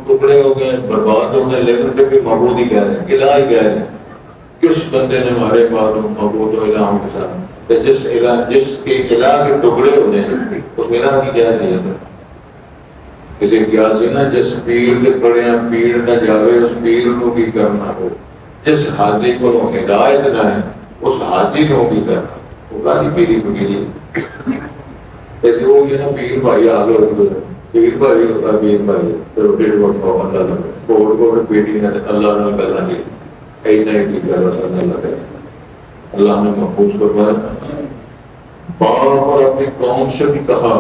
ٹکڑے ہو گئے برباد ہو گئے، لیکن پھر بھی معبود ہی کہہ رہے ہیں، الہ ہی کہہ رہے ہیں۔ کس بندے نے ہمارے معبود و الہوں کے ساتھ، جس کے الہ کے ٹکڑے ہو جائیں اس الہ کی کیا حیثیت ہے؟ کسی کیا سی نا جس پیر کے پڑے ہیں پیر نہ جاوے اس پیر کو بھی کرنا ہو، جس حاجی کو ہدایت نہ ہے اس حاجی کو بھی کرنا، وہ کالی پیری بگیری وہ یہ نا پیر بھائی آ گئے، پیر بھائی ہوتا ہے، پیر بھائی روٹی کھاؤ اللہ لگے کوٹ کوٹ پیٹی نے اللہ نے کرنا چاہیے، اللہ نے محفوظ کروایا۔ بار بار اپنی قوم سے بھی کہا،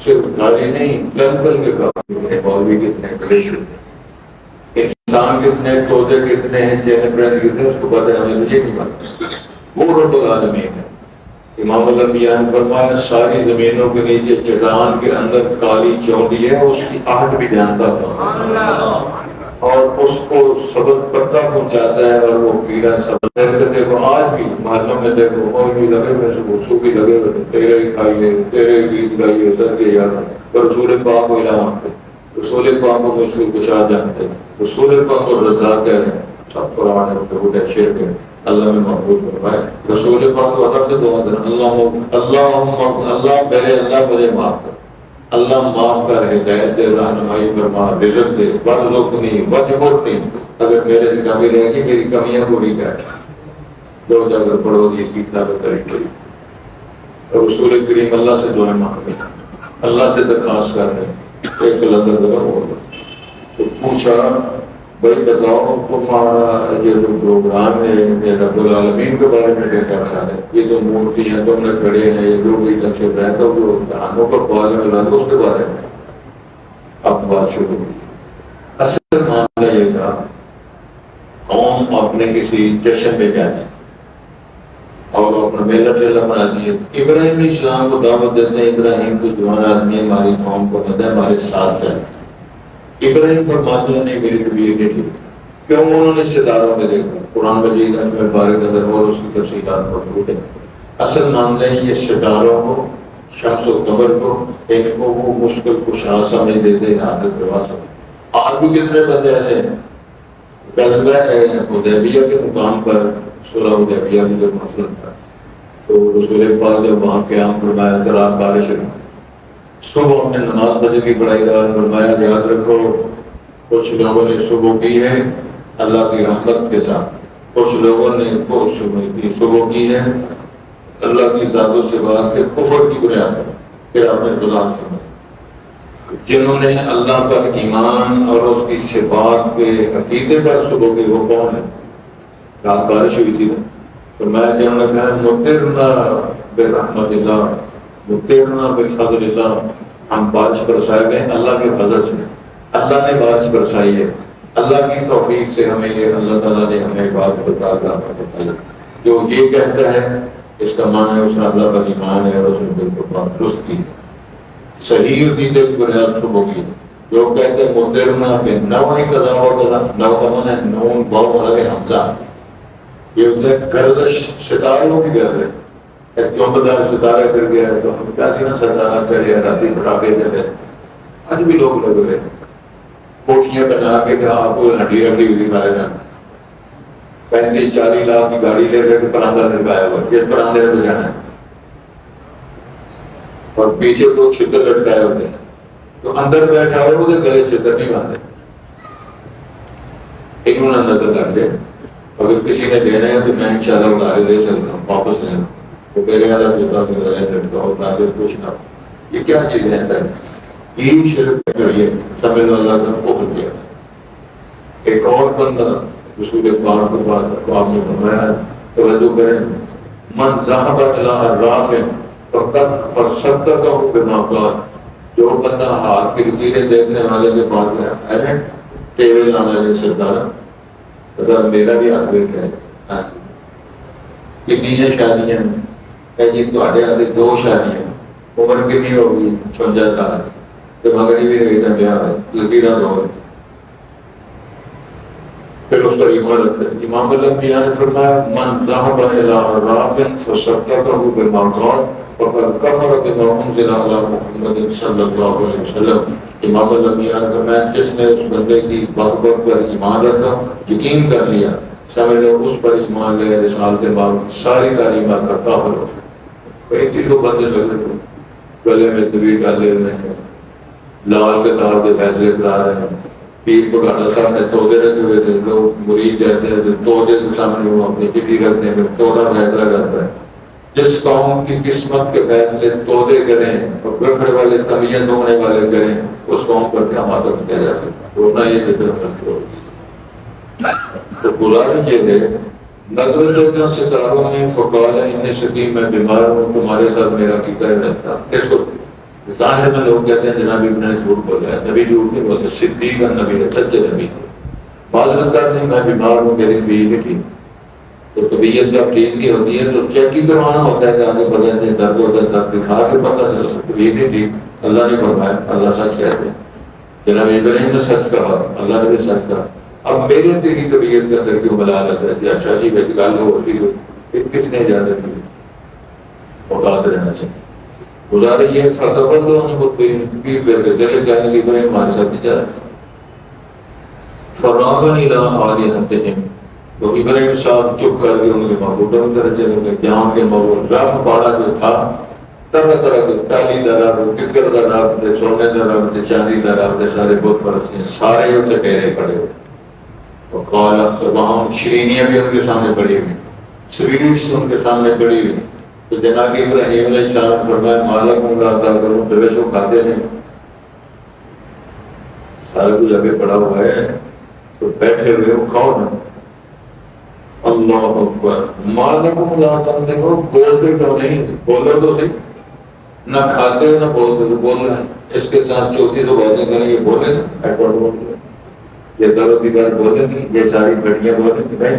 صرف گالی نہیں چل چل کے کہا، مولوی کتنے بڑے انسان کتنے پودے کتنے ہیں چین پرند کتنے، اس کو پتہ ہے، ہمیں مجھے نہیں پتا، وہ رب العالمین ہے۔ امام الانبیاء نے فرمایا ساری زمینوں کے نیچے چٹان کے اندر کالی چونٹی ہے، اس کی آہٹ بھی جانتا تھا اور اس کو سبق پتہ پہنچاتا ہے، اور وہ کیڑا سبق دیکھو آج بھی محلوں میں دیکھو اور بھی لگے ہوئے سو بھی لگے ہوئے، تیرے ہی کھائیے تیرے گیت گائیے سر کے یاد، رسول پاک کو مانتے، رسول پاک کو مشکل کشا جانتے، رسول پاک کو رضا کہہ رہے ہیں، سب قرآن ہے شیر کے اللہ میں محفوظ فرمائے۔ رسول پاک کو حضرت سے دعا کریں، اللہ میرے اللہ مجھے معاف کر، اللہ معاف کر، ہدایت دے، رہنمائی فرما، رزق دے، وارزقنی واجبرنی، اگر میرے سے کمی رہے گی میری کمیاں پوری کر، دو اگر پڑھو گی اس کی طاقت کریں گی۔ اور رسول کریم اللہ سے دعائیں مانگ رہے، اللہ سے درخواست کر رہے ہیں، ایک کلندر دگا ہوگا تو پوچھا بھائی بتاؤ تمہارا یہ جو پروگرام ہے یہ رب العالمین کے بارے میں کیا خیال ہے؟ یہ جو مورتی ہیں تم نے کھڑے ہیں، یہ جو بھی تشریف رہتا ہے جو دہانوں کا بارے میں رہتا اس کے بارے میں اب بات شروع ہوئی۔ اصل معاملہ یہ تھا قوم اپنے کسی جشن میں جاتی اور اپنا میلہ ٹیلہ مناتی ہے، ابراہیم علیہ السلام کو دعوت دیتے ہیں، ابراہیم کو جوان آدمی ہماری قوم کو مدد ہمارے ساتھ ہے۔ ابراہیم فرماتے ہیں نہیں میری طبیعت نہیں ٹھیک، کیوں؟ انہوں نے ستاروں میں دیکھا، قرآن مجید میں بارے قدر اور اس کی تفصیلات موجود ہیں۔ اصل معاملہ ہے یہ ستاروں کو، شمس و قمر کو، ایک کو وہ مشکل کشا سمجھ دیتے ہیں، عادت روا سمجھ۔ آج بھی کتنے بندے ایسے ہیں، حدیبیہ کے مقام پر صلح حدیبیہ میں جب مسئلہ تھا تو رسول پاک جب وہاں قیام فرمایا تو رات بارش ہوئی، صبح ہم نے نماز فجر کی پڑھائی دار فرمایا یاد رکھو کچھ لوگوں نے صبح کی ہے اللہ کی رحمت کے ساتھ، کچھ لوگوں نے صبح کی ہے اللہ کی ذات و صفات کے کفر کی بنیاد پر، پھر آپ نے گزار فرمایا جنہوں نے اللہ پر ایمان اور اس کی صفات کے عقیدے پر صبح کی، وہ کون ہے؟ رات بارش ہوئی تھی فرمایا جنہوں نے کہا مطرنا برحمت اللہ، مطرنا بفضل اللہ، ہم بارش برسائے گئے اللہ کے فضل سے، اللہ نے بارش برسائی ہے، اللہ کی توفیق سے ہمیں یہ اللہ تعالیٰ نے ہمیں بات بتائی۔ جو یہ کہتا ہے اس کا معنی ہے اس نے اللہ پر ایمان ہے اور اس نے بالکل بات درست کی، صحیح عقیدے کی بنیاد پر ہوگی۔ جو کہتے ہیں مطرنا پہ نو نہیں کرا ہوا نو کا من ہے نون بہت الگ حمزہ، یہ ہوتا ہے گردش ستاروں کی گردش، کیوں بدار ستارہ کر گیا تو ہم کیا سی نا ستارہ چڑھے راتی پٹاخے دیتے، آج بھی لوگ لگے ہوئے کوٹیاں بنا کے کہ آپ کو ہڈی رکھی ہوئی دکھائے جانا، 35-40 لاکھ کی گاڑی لے کر کے پراندہ لٹکایا ہوا، یہ پراندے میں جانا ہے اور پیچھے دو چھتر لٹکائے ہوتے ہیں، تو اندر بیٹھا ہوا وہ گلے چھتر نہیں باندھے، انہوں نے نظر کر دے اگر کسی نے دینا ہے تو میں انشاءاللہ ادارے دے سکتا ہوں، واپس لینا وہ میرے والا جوتا کے گلے لٹکاؤ تاکہ کچھ نہ ہو۔ یہ کیا چیز ہے؟ یہ شرک جو یہ سمجھ اللہ کا کفر کیا۔ ایک اور بندہ رسول پاک کے پاس آپ نے فرمایا توجہ کریں، من ذهب الى الراف فقد فصدقه بما قال، جو بندہ ہاتھ کی لکیریں دیکھنے والے کے پاس گیا ہے ٹیوے لانا نہیں سردار اگر میرا بھی ہاتھ دیکھا ہے کتنی ہیں شادیاں کہ جی تھوڑے ہاتھ 2 شادیاں، عمر کتنی ہوگی 56 سال، تو مگر بھی رہی تھا بیاہ ہے لکیرہ دو پھر اس پر ایمان رکھتے ہیں۔ امام الانبیاء نے فرمایا من ذهب الى راف فصدقه بما قال فقد كفر بما انزل على محمد صلی اللہ علیہ وسلم۔ امام الانبیاء نے فرمایا جس نے اس بندے کی بات پر ایمان رکھا، یقین کر لیا، سمجھ لو اس پر ایمان لے، رسالت بعد ساری تعلیمات کا کافر ہو۔ کئی چیزوں بندے لگے تھے گلے میں دبی ڈالے ہوئے ہیں، لال کتاب کے فیصلے کرا رہے ہیں، پیر بگانا صاحب نے تودے رکھے ہوئے تھے، لوگ مرید کہتے ہیں تودے کے سامنے وہ اپنی چٹھی رکھتے ہیں، تودا فیصلہ کرتا ہے۔ جس قوم کی قسمت کے فیصلے تودے کریں اور رکھنے والے طبیعت ہونے والے کریں، اس قوم پر کیا ماتم کیا جا سکتا؟ رونا یہ فطرت رکھتے ہو۔ تو گزارش یہ ہے، نظر دیکھا ستاروں نے فقال انی سقیم، میں بیمار ہوں، تمہارے ساتھ میرا عقیدہ رہتا۔ اس کو ظاہر میں لوگ کہتے ہیں جناب ابن نے جھوٹ بولا ہے، نبی جھوٹ نہیں بولتے، صدیق النبی ہے، سچے نبی ہے۔ بعض بندہ نہیں میں بیمار ہوں، میری طبیعت نہیں ٹھیک، تو طبیعت جب ٹھیک نہیں ہوتی ہے تو چیک ہی کروانا ہوتا ہے کہ آگے بدن میں درد ہوتا ہے، درد دکھا کے پتہ چلتا طبیعت نہیں ٹھیک۔ اللہ نے فرمایا، اللہ سچ کہتے ہیں، جناب ابراہیم نے سچ کہا، اللہ نے بھی سچ کہا۔ اب میرے تیری طبیعت کے اندر کیوں بلا لگتا ہے کہ اچھا جی بھائی گل ہوتی ہوئی پھر کس نے اجازت دی؟ اوقات رہنا چاہیے۔ گزارش یہ فتح پیر کر کے چلے جانے کی بڑے ہمارے ساتھ ہی جا رہے فراغ آلہتہم، تو ابراہیم صاحب چپ کر کے ان کے معبودوں کی طرف چلے گئے، جہاں کے معبود رب پاڑا جو تھا طرح طرح کے ٹالی درا ٹکر درا سونے درا چاندی درا سارے بت پرست ہیں، سارے ان سے ڈیرے پڑے ہوئے۔ وقال تو وہاں شرینیاں بھی ان کے سامنے پڑی ہوئی، سویٹس ان کے سامنے پڑی ہوئی۔ تو جناب ابراہیم نے شان فرمایا مالک اللہ ادا کروں، درش وہ کھاتے نہیں، سارا کچھ آگے پڑا ہوا ہے تو بیٹھے ہوئے وہ کھاؤ نا۔ اللہ اکبر، مالک اللہ تعالیٰ دیکھو بولتے کیوں نہیں؟ بولو تو صحیح، نہ کھاتے نہ بولتے، تو بول رہے ہیں۔ اس کے ساتھ چوتھی تو باتیں کریں، یہ بولے نا ایڈورڈ بول رہے، یہ درو دیگر بولے نہیں، یہ ساری گھڑیاں بولے نہیں بھائی۔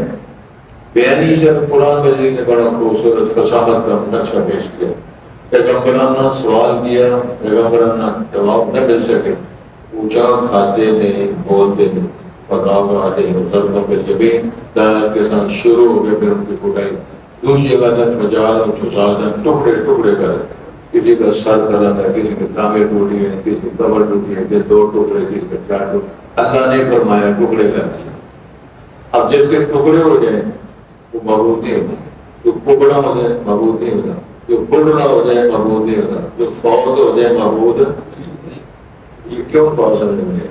بیانی سے قرآن مجید نے بڑا خوبصورت فصاحت کا نقشہ پیش کیا۔ پیغمبرانہ سوال کیا، پیغمبرانہ جواب نہ مل سکے، پوچھا کھاتے نہیں بولتے نہیں، فراغ علیہ ضربہ بالجبین، دائر کے ساتھ شروع ہو گئے پھر ان کی کٹائی۔ دوسری جگہ تک فجال اور فسادن، ٹکڑے ٹکڑے کر، کسی کا سر کرنا ہے، کسی کی ٹانگیں ٹوٹی ہیں، کسی کی کمر ٹوٹی ہے، کسی دو ٹکڑے، کسی کے چار ٹکڑے، اللہ نے فرمایا ٹکڑے کر دیا۔ اب جس کے ٹکڑے ہو جائیں وہ معبود نہیں ہوتا، جو ٹکڑا ہو جائے معبود نہیں ہوتا، جو بڑھڑا ہو جائے معبود نہیں ہوتا، جو فوت ہو جائے معبود۔ یہ کیوں فاصل نہیں ہے؟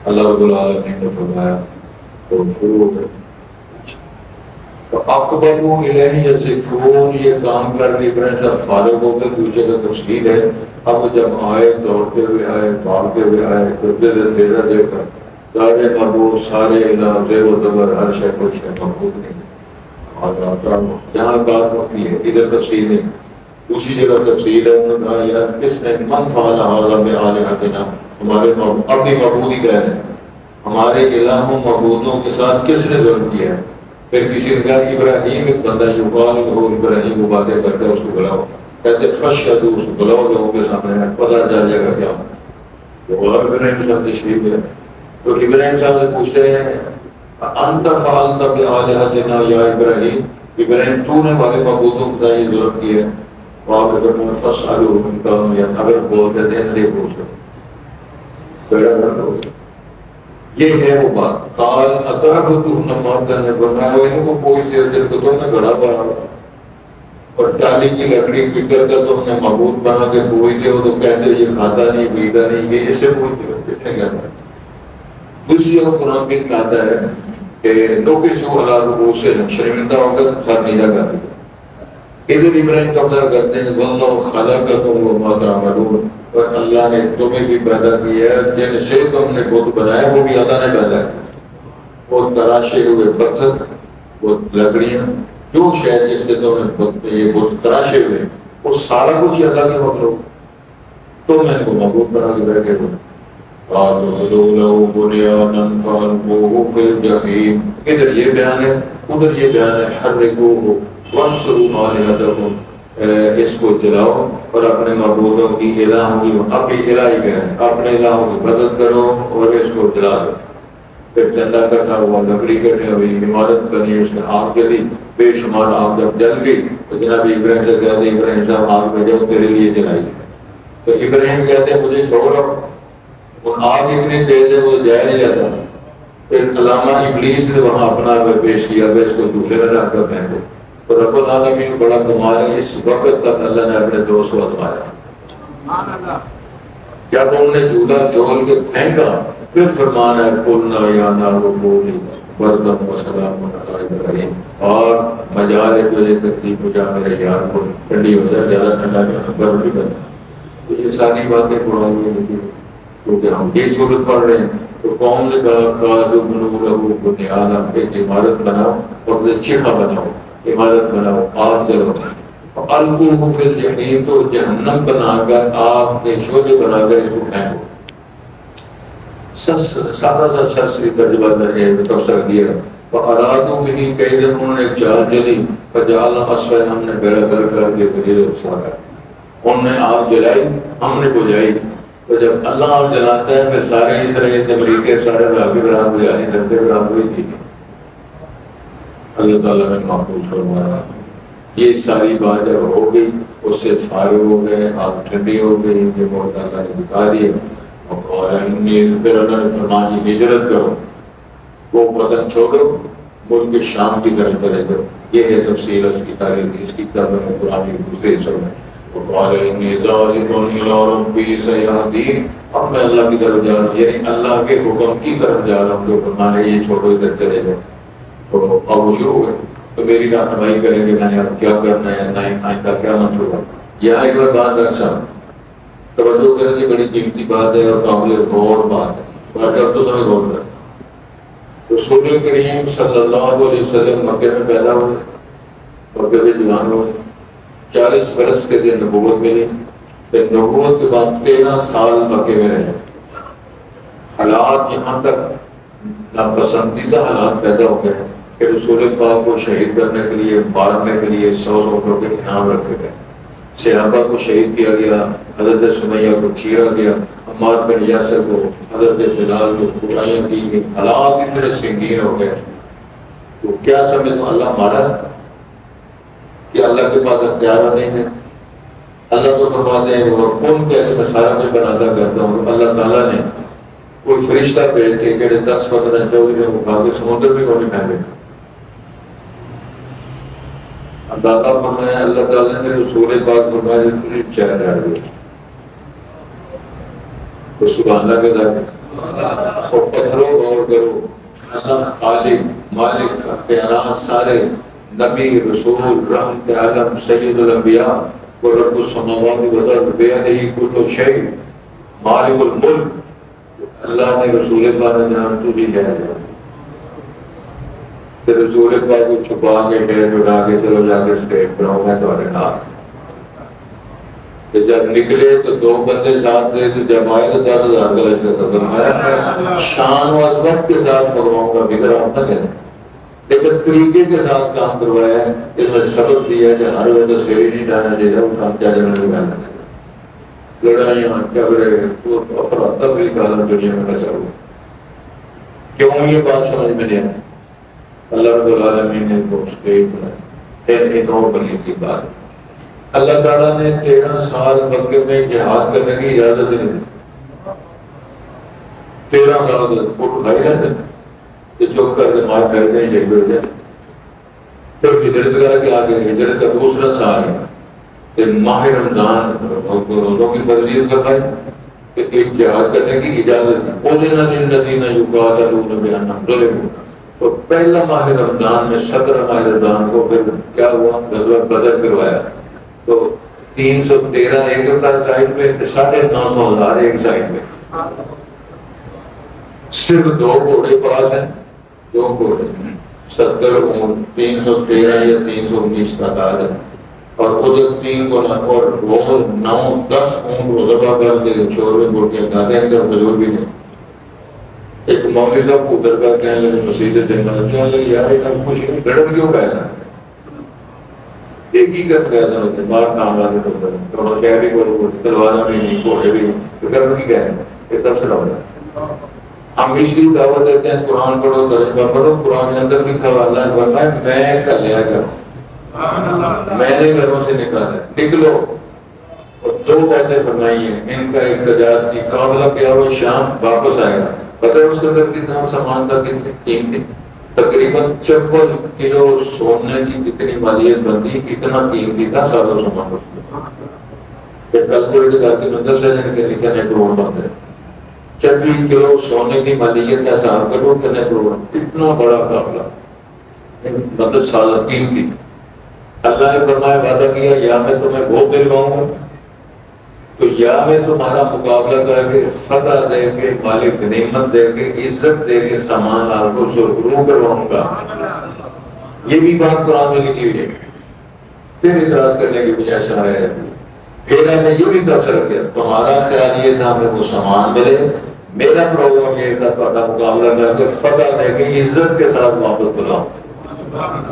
اللہ رب العالمین نے فرمایا تو شروع ہو گئے۔ تو اقبلوا الیہ یزفون، یہ کام کر کے ابراہیم صاحب فارغ ہو گئے، دوسرے کا تفصیل ہے۔ اب جب آئے دوڑتے ہوئے آئے، بھاگتے ہوئے آئے، کرتے دیرا دے کر سارے معبود، سارے الہ، زیر و زبر، ہر شے کچھ ہے معبود نہیں۔ جہاں بات ہوتی ہے ادھر تفصیل نہیں، دوسری جگہ تفصیل ہے۔ انہوں نے کہا یار کس نے من فعل ھذا بآلہتنا، ہمارے اپنی معبود ہی کہہ رہے ہیں، ہمارے الہوں معبودوں کے ساتھ کس نے ظلم کیا ہے؟ پھر کسی نے کہا ابراہیم، ایک بندہ یقال ہو ابراہیم، وہ باتیں کرتا ہے، اس کو بلاؤ، کہتے فشہدوا، اس کو بلاؤ لوگوں کے سامنے، پتہ چل جائے گا کیا وہ۔ اور ابراہیم صاحب تشریف ہے تو ابراہیم صاحب سے پوچھتے ہیں انت فعلت بآلہتنا یا ابراہیم، ابراہیم تو نے ہمارے معبودوں کے ساتھ یہ ظلم کیا ہے؟ وہاں پہ کہتے ہیں فاسألوہم ان کانوا یعلمون، اگر بولتے تھے نہیں پوچھو بیڑا گرد ہو گیا۔ یہ ہے وہ بات۔ قال اتعبدون ما كان، فرمایا وہ ان کو پوچھتے دل کو تم نے گھڑا بنا اور ٹالی کی لکڑی پکڑ کر تم نے معبود بنا کے پوچھتے ہو، تو کہتے یہ کھاتا نہیں پیتا نہیں، یہ اس سے پوچھتے ہو، کس نے کہتا ہے؟ دوسری جگہ قرآن میں کہتا ہے کہ نوکسو علی رؤوسہم، شرمندہ ہو کر سر نیچا کر دیا۔ ادھر ابراہیم قبضہ کرتے ہیں واللہ خلقکم وما تعملون، اور اللہ نے تمہیں بھی پیدا کیا ہے، جن سے تم نے بت بنایا وہ بھی اللہ نے پیدا کیا۔ وہ تراشے ہوئے پتھر، وہ لکڑیاں، جو شے جس سے تم نے یہ بت تراشے ہوئے، وہ سارا کچھ اللہ کے مخلوق، تم نے ان کو معبود بنا کے بیٹھے ہوئے۔ قالوا لو بنيانا فألقوه في الجحيم، ادھر یہ بیان ہے ادھر یہ بیان ہے، حرقوه وانصروا آلهتكم، اس کو جلاؤ اور اپنے معبودوں کی الہوں کی، اپنی الہی کہیں اپنے الہوں کی مدد کرو اور اس کو جلا دو۔ پھر چندہ کٹا ہوا، لکڑی کٹی ہوئی، عمارت بنی، اس میں آگ جلی، بے شمار آگ جب جل گئی تو جناب ابراہیم سے کہتے ابراہیم صاحب آگ بھیجو تیرے لیے جلائی. تو ابراہیم کہتے ہیں مجھے چھوڑو، وہ آگ اتنی تیز ہے وہ جایا نہیں جاتا. پھر علامہ ابلیس نے وہاں اپنا پیش کیا کہ اس کو دوسرے میں رکھ کر پھینکو. تو رب العالمین بڑا کمال ہے، اس وقت تک اللہ نے اپنے دوست کو آزمایا. جب انہوں نے جھولا جھول کے پھینکا پھر فرمانا ہے قلنا یا نار کونی بردم وسلام علی ابراہیم، اور مجال ہے تجھے تکلیف ہو جا میرے یار کو ٹھنڈی ہو جائے، زیادہ ٹھنڈا نہیں برف بھی کرنا. تو یہ ساری باتیں قرآن میں لکھی ہیں کیونکہ ہم یہ صورت پڑھ رہے ہیں. تو قوم نے کہا جو بنو لہو بنیاد، آپ ایک عمارت بناؤ اور چیخا بناؤ، عمارت بناؤ، آگ جلاؤ. القوہ فی الجحیم، تو جہنم بنا کر آپ کے شعلے بنا کر اس کو پھینکو. سادہ سا سرسری ترجمہ نے تفسیر دیا. فارادوا به کیدا، انہوں نے چال چلی، فجعلنا اسفل، ہم نے بیڑا کر کر کے مجھے اٹھایا. انہوں نے آگ جلائی، ہم نے بجھائی. تو جب اللہ آگ جلاتا ہے پھر سارے اسرائیل کے امریکہ سارے راگی برام ہو جانے سکتے برام ہوئی تھی. اللہ تعالیٰ نے محفوظ فرمایا. یہ ساری بات جب ہو گئی اس سے فارغ ہو گئے، آگ ٹھنڈی ہو گئی، یہ بہت اللہ نے بتا دیا. اور پھر اللہ نے فرمایا ہجرت کرو، وہ وطن چھوڑو، ملک شام کی طرف چلے جاؤ. یہ ہے تفصیل اس کی تاریخ، اس کی طرف میں قرآن کے دوسرے حصوں میں. اب میں اللہ کی طرف جا رہا ہوں، یعنی اللہ کے حکم کی طرف جا رہا ہوں جو فرمانے یہ چھوڑو ادھر چلے جاؤ. تو اب وہ شروع ہوئے تو میری رہنمائی کریں گے میں نے اب کیا کرنا ہے، آئندہ کیا منصوبہ. یہاں ایک بار بات اچھا توجہ کرنے کی بڑی قیمتی بات ہے اور قابل غور بات ہے، اور اب تو تمہیں غور کرنا. رسول کریم صلی اللہ علیہ وسلم مکے میں پیدا ہوئے، مکے میں جوان ہوئے، 40 برس کے دن نبوت ملی. پھر نبوت کے بعد 13 سال مکے میں رہے. حالات یہاں تک ناپسندیدہ حالات پیدا ہو گئے کہ رسول پاک کو شہید کرنے کے لیے، مارنے کے لیے 100 روپے کے انعام رکھے گئے. صحابہ کو شہید کیا گیا، حضرت سمیہ کو چیرا گیا، عمار بن یاسر کو، حضرت بلال کو برائیاں کی گئی. حالات اتنے سنگین ہو گئے. تو کیا سمجھو اللہ مارا کہ اللہ کے پاس اختیار نہیں ہے؟ اللہ تو فرماتے ہیں وہ کون کہتے میں سارا کچھ بناتا کرتا ہوں. اللہ تعالیٰ نے کوئی فرشتہ بھیج کے کہ 10-15 چودھری کو کھا کے سمندر میں کون پھینکے. اللہ تعالیٰ نے رسول پاک فرمایا تجھے چہرہ جاڑ دیا. تو سبحان اللہ کے ذات اور پتھروں غور کرو، اللہ خالق مالک اختیارات سارے، نبی رسول رحمت عالم سید الانبیاء و رب السماوات والارض بیدہ کل شیء مالک الملک. اللہ نے رسول پاک نے جان تجھے جائے گا. پھر رسول پاک کو چھپا کے ڈیر اٹھا کے چلو جا کے اسٹیٹ بناؤ میں تمہارے نام. جب نکلے تو 2 بندے ساتھ تھے، تو جب آئے تو 10,000 کا لشکر تھا. فرمایا شان و عظمت کے ساتھ کرواؤں گا، بگڑا آپ نہ کہنا، لیکن طریقے کے ساتھ کام کروایا ہے. اس میں سبق دیا کہ ہر وقت سیری نہیں ڈالنا چاہیے، وہ کام کیا جانا چاہیے. لڑائیاں جھگڑے افراتفری کا عالم دنیا میں بچا ہوا. کیوں یہ بات سمجھ میں نہیں آئی؟ اللہ رب العالمین نے کو پھر ایک اور بنی کی بات. اللہ تعالیٰ نے 13 سال مکے میں جہاد کرنے کی اجازت نہیں دی. 13 سال اٹھ کھائی رہتے کہ جو کر کے مار کر دیں یہ بیٹھ جائے. پھر ہجرت کر کے آگے ہجرت کا دوسرا سال ہے. پھر ماہ رمضان روزوں کی فضیلت بتائی کہ ایک جہاد کرنے کی اجازت دی. تو پہلا ماہ رمضان میں 17 ماہ رمضان کو پھر کیا ہوا، غزوہ بدر کروایا. تو 313 ایک سائڈ میں، 950,000 ایک سائڈ میں. صرف 2 گھوڑے پاس ہیں، 2 گھوڑے 70 اونٹ، 313 یا 319 کا تعداد ہے. اور ادھر 3 کو اور روز 9-10 اونٹ کو ذبح کر کے چور میں بوٹیاں کھاتے ہیں. بزرگ بھی نہیں. ایک مولوی صاحب کو ادھر کا کہنے لگے مسجد دن کہنے لگے یار ایک خوشی نہیں گڑن کیوں پیسہ ایک ہی کر پیسہ ہوتے باہر کام آتے تو شہری کو تلوارا بھی نہیں، گھوڑے بھی نہیں، تو گھر کی کہہ رہے ہیں یہ تب سے لوگ ہم اس لیے دعوت دیتے ہیں قرآن پڑھو ترجمہ پڑھو. قرآن کے اندر بھی اللہ نے فرمایا میں کر لیا کروں, میں نے گھروں سے نکالا, نکلو. اور 2 باتیں فرمائی ہیں, ان کا احتجاج کی قابلہ کیا وہ شام واپس آئے گا. پتہ ہے اس کے اندر کتنا سامان تھا, کتنی قیمتی, تقریباً 54 کلو سونے کی کتنی مالیت بنتی, کتنا قیمتی تھا سارا سامان. کل کو گھر کے منظر سے کے کتنے کروڑ بات ہے, 24 کلو سونے کی مالیت کا حساب کرو کتنے کروڑ, اتنا بڑا قابلہ, مطلب سال قیمتی. اللہ نے فرمایا وعدہ کیا یا میں تمہیں وہ دلواؤں گا, تو یا میں تمہارا مقابلہ کر کے فتح دے کے, مالک نعمت دے کے, عزت دے کے سامان آپ کو سرخرو کرواؤں گا. یہ بھی بات قرآن میں لکھی ہوئی ہے. پھر اعتراض کرنے کی گنجائش نہ رہے. پھر میں نے یہ بھی تبصرہ کیا, تمہارا خیال یہ تھا ہمیں وہ سامان ملے, میرا پروگرام یہ تھا تمہارا مقابلہ کر کے فتح دے کے عزت کے ساتھ واپس بلاؤں.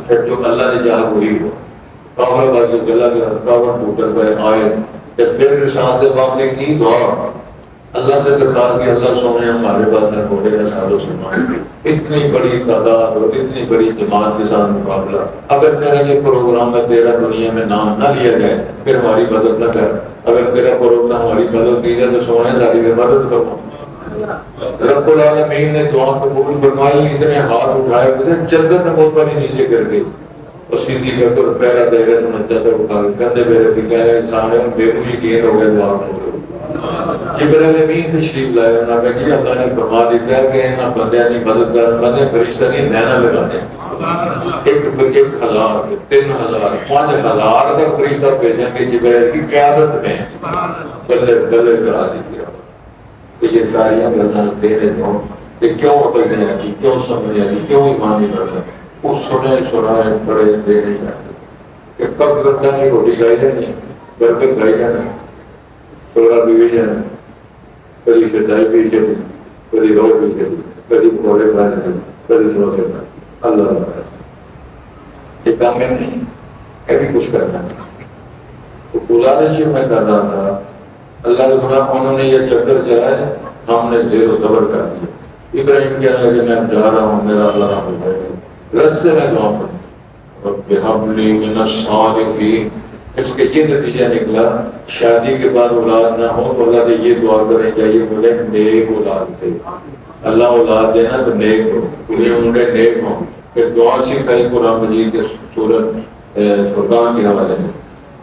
پھر جو اللہ نے چاہا وہی ہو. کافر بازی گلا گیا, کافر ٹوٹر پہ آئے. پھر ساتھ باپ نے کی دعا, اللہ سے درخواست کی اللہ سونے ہمارے پاس میں بولے گا سالوں سے مانگے. اتنی بڑی تعداد اور اتنی بڑی جماعت کے ساتھ مقابلہ, اگر تیرا یہ پروگرام میں تیرا دنیا میں نام نہ لیا جائے پھر ہماری مدد نہ کر. اگر تیرا پروگرام ہماری مدد کی جائے تو سونے ساری میں مدد کرو. رب العالمین نے دعا قبول فرمائی. اتنے ہاتھ اٹھائے ہوئے جنت بہت بڑی نیچے کر گئی, اور سیدھی کر کے پیرا دے گئے تو نچا اٹھا کے کندھے میرے بھی کہہ رہے سامنے بے خوشی گیر ہو گئے. دعا جبرائیل امین تشریف لائے, انہوں نے کہا کہ اللہ نے فرما دیتا ہے کہ انہاں بندیاں کی مدد کر بندے فرشتہ نہیں نینا لگانے. 1,000 3,000 5,000 کا فرشتہ بھیجیں گے جبرائیل کی قیادت میں, گلے گلے کرا دیتی رہا. کہ یہ ساری گلاں دے رہے ہوں کہ کیوں عقل نہیں آتی, کیوں سمجھ آتی, کیوں ایمان نہیں بڑھتا. اس سنے سنائے بڑے دے نہیں جاتے کہ کب گھنٹہ نہیں روٹی کھائی جانی, گھر پہ کھائی جانا, چھوڑا بھی جانا, کبھی چٹائی بھی چلی, کبھی رو بھی چلی, کبھی پکوڑے کھا جانے, کبھی سموسے کھا. اللہ یہ کام میں نہیں, کبھی کچھ کرنا ہے. تو گزارش میں کر رہا تھا, اللہ نے سنا انہوں نے یہ چکر چلائے, ہم نے زیر و زبر کر دیا. ابراہیم کہنے لگے میں جا رہا ہوں, میرا اللہ نہ ہو جائے گا. رستے میں دعا پڑھی رب ہب لی من الصالحین. اس کے یہ نتیجہ نکلا, شادی کے بعد اولاد نہ ہو تو اللہ سے یہ دعا کریں چاہیے بولے نیک اولاد دے. اللہ اولاد دینا تو نیک ہو, پورے منڈے نیک ہوں. پھر دعا سکھائی قرآن مجید کے سورۃ فرقان کے حوالے میں,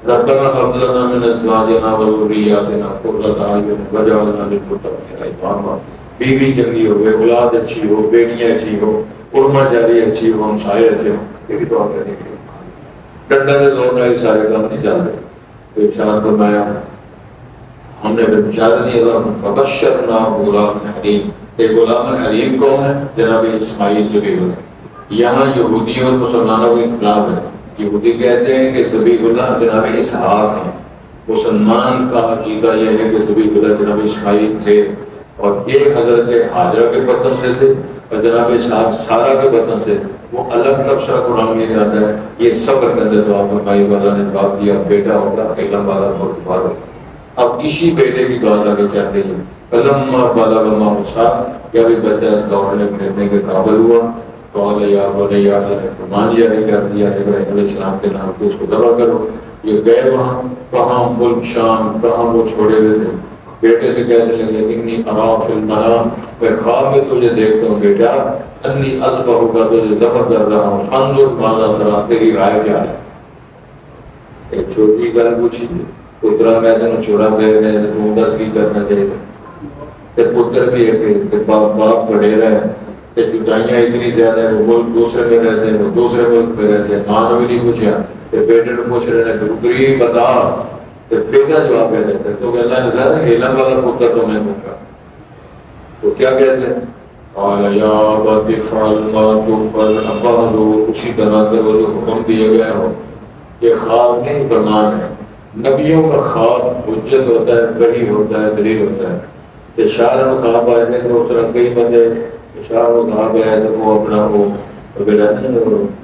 ربنا هب لنا من ازواجنا وذرياتنا قرة اعين واجعلنا للمتقين اماما. بیوی چنگی ہو, اولاد اچھی ہو, بیٹیاں اچھی ہو, قرمہ جاری اچھی ہو, ہمسائے اچھے ہوں, یہ بھی دعا کرنے کے لیے. ڈنڈا سے دوڑنا یہ سارے کام نہیں چل رہے. تو ارشاد فرمایا ہم نے بشارت نہیں اللہ فبشرنا غلام حلیم. یہ غلام حلیم کون ہے؟ جناب اسماعیل ذبیح اللہ. یہاں یہودیوں اور مسلمانوں کا اختلاف ہے. یہودی کہتے ہیں کہ ذبیح اللہ جناب اسحاق ہیں, مسلمان کا عقیدہ یہ ہے کہ ذبیح اللہ جناب اسماعیل تھے, اور ایک حضرت حاجرہ کے بطن سے تھے اور جناب اسحاق سارا کے بطن سے. وہ الگ تبصرہ قرآن میں جاتا ہے. یہ صبر کے اندر دعا فرمائی, والا نے دعا کیا بیٹا ہوگا, علم والا بار ہوگا. اب اسی بیٹے کی دعا آگے چل رہی ہے. فلما بلغ معه السعي, جب بچہ دوڑنے پھرنے کے قابل ہوا تو یا بنی اللہ نے فرمان جاری کر دیا ابراہیم علیہ السلام کے نام پہ اس کو ذبح کرو. یہ گئے وہاں, کہاں ملک شام, کہاں وہ چھوڑے ہوئے تھے. بیٹے سے کہنے لگے انی ارا فی المنام, میں خواب میں تجھے دیکھتا ہوں بیٹا, انی اذبح کر تجھے ذبح کر رہا ہوں, انظر ماذا ترى, تیری رائے کیا ہے. ایک چھوٹی گل پوچھی, پترا میں تینوں چھوڑا گئے میں تم دس کی کرنا چاہیے. پتر بھی ہے کہ باپ بڑے رہے, جدائیاں اتنی زیادہ ہیں, وہ ملک دوسرے میں رہتے ہیں, وہ دوسرے ملک میں رہتے ہیں. ماں نے بھی نہیں پوچھا, بیٹے نے پوچھ رہے ہیں کہ بتا, بیٹا جواب دے دیتا ہے. تو اللہ نے کہا علم والا پتر تو میں دوں گا. تو کیا کہتے ہیں, قال یا ابت افعل ما تؤمر, ابا حضور اسی طرح سے وہ جو حکم دیے گئے ہو. یہ خواب نہیں فرمان ہے. نبیوں کا خواب حجت ہوتا ہے, وحی ہوتا ہے, دلیل ہوتا ہے. کہ شاعر میں خواب آئے تھے تو اس طرح کئی بندے شاعر میں خواب آئے تو وہ اپنا وہ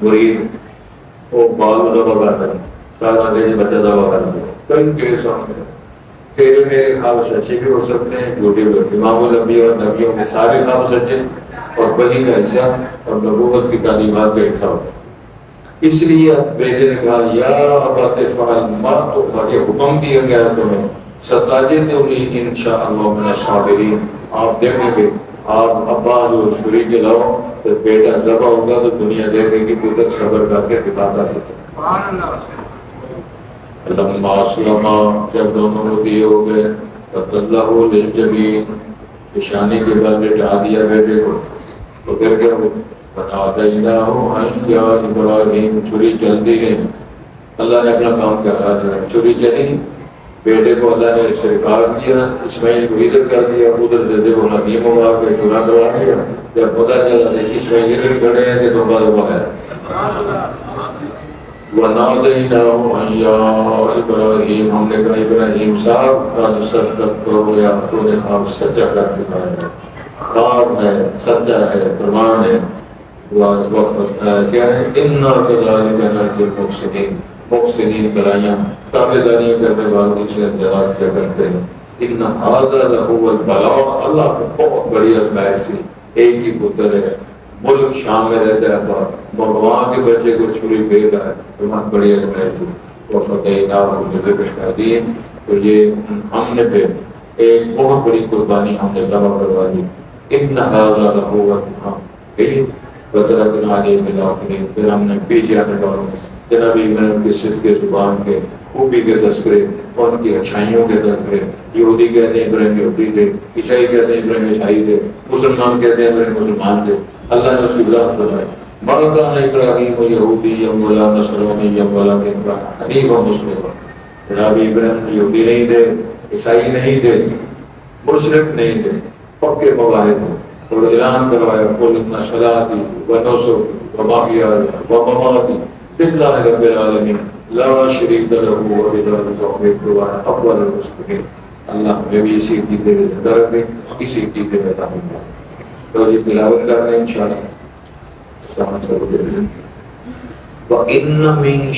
مرید وہ بال ذبح کرتا ہے, شاعر آگے بچہ ذبح کرتا ہے. کئی کیس تیرے میرے خواب سچے بھی ہو سکتے ہیں، جھوٹے بھی ہوتے ہیں۔ امام الانبیاء اور نبیوں کے سارے خواب سچے اور وحی کا حصہ اور نبوت کی تعلیمات کا حصہ ہوتا ہے۔ اس لیے بیٹے نے کہا یا ابت فعل ما تؤمر، یہ حکم دیا گیا تمہیں، ستجدنی انشاءاللہ من الصابرین۔ آپ دیکھیں گے آپ ابا جو چھری چلاؤ تو بیٹا ذبح ہوگا تو دنیا دیکھے گی پتر صبر کر کے دکھاتا ہے۔ لما اسلما، جب دونوں مدعی ہو گئے، فَتَلَّهُ لِلْجَبِينِ، نشانی کے بل لٹا دیا بیٹے کو، تو پھر کیا ہو؟ فَنَادَيْنَاهُ أَن يَا إِبْرَاهِيمُ، چھری چلتی گئی، اللہ نے اپنا کام کر رہا تھا، چھری چلی، بیٹے کو اللہ نے سرکار دیا، اسماعیل کو ادھر کر دیا، ادھر سے دیکھو حکیم ہوا کے چورا کروا دیا۔ جب پتہ چلا کہ اسماعیل ادھر کھڑے ہیں کہ تو بڑا ہوا ہے، وَنَادَيْنَاهُ أَن يَا إِبْرَاهِيمُ، ہم نے کہا ابراہیم صاحب قَدْ صَدَّقْتَ الرُّؤْيَا، تو نے خواب سچا کر دکھایا ہے، خواب ہے، سچا ہے، پرمان ہے۔ وقت کیا ہے؟ اِنَّا كَذَلِكَ نَجْزِي الْمُحْسِنِينَ، محسنین برائیاں تابعداریاں کرنے والوں سے انتظار کیا کرتے ہیں۔ ان هذا لهو البلاء، اللہ کو بہت بڑی آزمائش تھی، ایک ہی پتر ہے، ملک شام میں رہتا ہے، وہاں کے بچے کو چھری پھیر رہا ہے، بہت بڑی آزمائش تھی۔ وَفَدَيْنَاهُ بِذِبْحٍ عَظِيمٍ، تو یہ ہم نے پھر ایک بہت بڑی قربانی ہم نے ذبح کروا دی۔ ان هذا لهو البلاء، وَتَرَكْنَا عَلَيْهِ فِي الْآخِرِينَ، پھر ہم نے پیچھے آنے والوں جناب ابراہیم کے صدق کے زبان کے خوبی کے تذکرے، ان کی اچھائیوں کے تذکرے۔ یہودی کہتے ہیں ابراہیم یہودی تھے، عیسائی کہتے ہیں ابراہیم عیسائی تھے، مسلمان کہتے ہیں ابراہیم مسلمان تھے۔ اللہ نے اس کی وضاحت فرمائی، مَا كَانَ إِبْرَاهِيمُ يَهُودِيًّا وَلَا نَصْرَانِيًّا وَلَٰكِن كَانَ حَنِيفًا مُسْلِمًا، جناب ابراہیم یہودی نہیں تھے، عیسائی نہیں تھے، مشرک نہیں تھے، پکے مواحد تھے۔ اور اعلان کروایا قُلْ إِنَّ صَلَاتِي وَنُسُكِي وَمَحْيَايَ وَمَمَاتِي لِلَّهِ رَبِّ الْعَالَمِينَ لَا شَرِيكَ لَهُ وَبِذَلِكَ أُمِرْتُ وَأَنَا أَوَّلُ الْمُسْلِمِينَ۔ اللہ ہمیں بھی اسی عقیدے میں زندہ رکھے، اسی عقیدے میں تعلیم دے۔ تو یہ تلاوت کر رہے ہیں انشاءاللہ۔ السلام علیکم۔ وَإِنَّ مِن